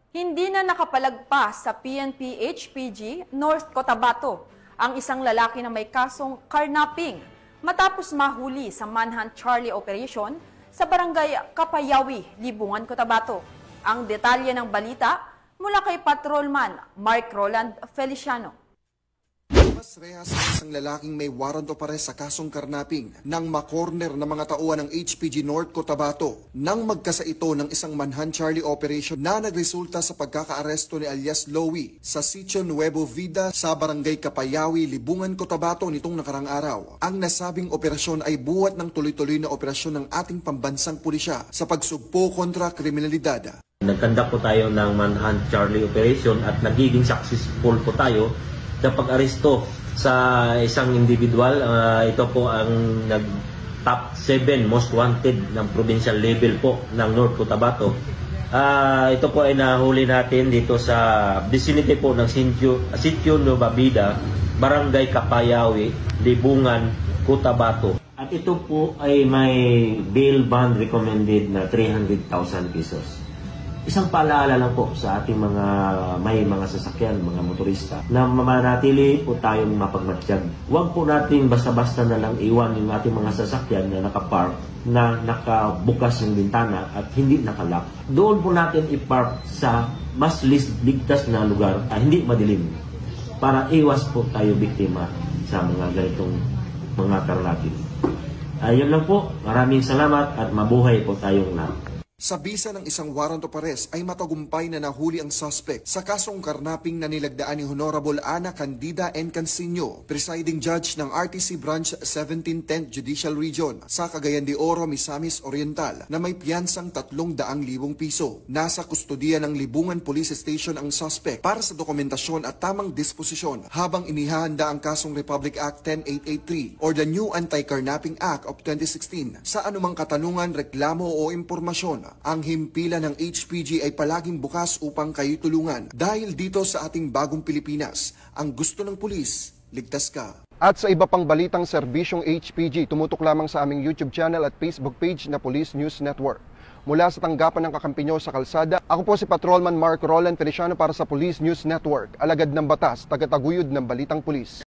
Hindi na nakapalagpas sa PNP-HPG North Cotabato ang isang lalaki na may kasong carnapping matapos mahuli sa Manhunt Charlie Operation sa barangay Kapayawi, Libungan, Cotabato. Ang detalye ng balita mula kay Patrolman Mark Roland Feliciano. Mas rehas ang isang lalaking may warrant of arrest sa kasong karnaping nang makorner ng mga tauhan ng HPG North Cotabato nang magkasa ito ng isang Manhunt Charlie Operation na nagresulta sa pagkakaaresto ni alias Lowy sa Sitio Nuevo Vida sa barangay Kapayawi, Libungan, Cotabato nitong nakarang araw. Ang nasabing operasyon ay buhat ng tuloy-tuloy na operasyon ng ating pambansang pulisya sa pagsugpo kontra kriminalidad. Nagkandak po tayo ng Manhunt Charlie Operation at nagiging successful po tayo sa pag-aresto sa isang individual. Ito po ang top 7 most wanted ng provincial level po ng North Cotabato. Ito po ay nahuli natin dito sa vicinity po ng Sitio Nueva Vida, Barangay Kapayawi, Libungan, Cotabato. At ito po ay may bail bond recommended na 300,000 pesos. Isang paalaala lang po sa ating may mga sasakyan, mga motorista, na manatili po tayong mapagmatsyag. Huwag po natin basta-basta na lang iwan yung ating mga sasakyan na nakapark, na nakabukas yung bintana at hindi nakalock. Doon po natin ipark sa mas ligtas na lugar, hindi madilim, para iwas po tayo biktima sa mga ganitong mga karnaping. Ayun lang po, maraming salamat at mabuhay po tayong lahat. Sa bisa ng isang warrant of arrest ay matagumpay na nahuli ang suspect sa kasong karnaping na nilagdaan ni Honorable Ana Candida N. Cansino, presiding judge ng RTC Branch 17 10th Judicial Region sa Cagayan de Oro, Misamis Oriental na may piyansang 300,000 piso. Nasa kustodiya ng Libungan Police Station ang suspect para sa dokumentasyon at tamang disposisyon habang inihahanda ang kasong Republic Act 10883 or the New Anti-Carnapping Act of 2016 sa anumang katanungan, reklamo o impormasyon. Ang himpilan ng HPG ay palaging bukas upang kayo tulungan dahil dito sa ating bagong Pilipinas, ang gusto ng pulis, ligtas ka. At sa iba pang balitang serbisyong HPG, tumutok lamang sa aming YouTube channel at Facebook page na Police News Network. Mula sa tanggapan ng kakampi nyo sa kalsada, ako po si Patrolman Mark Roland Feliciano para sa Police News Network, alagad ng batas, tagataguyod ng balitang pulis.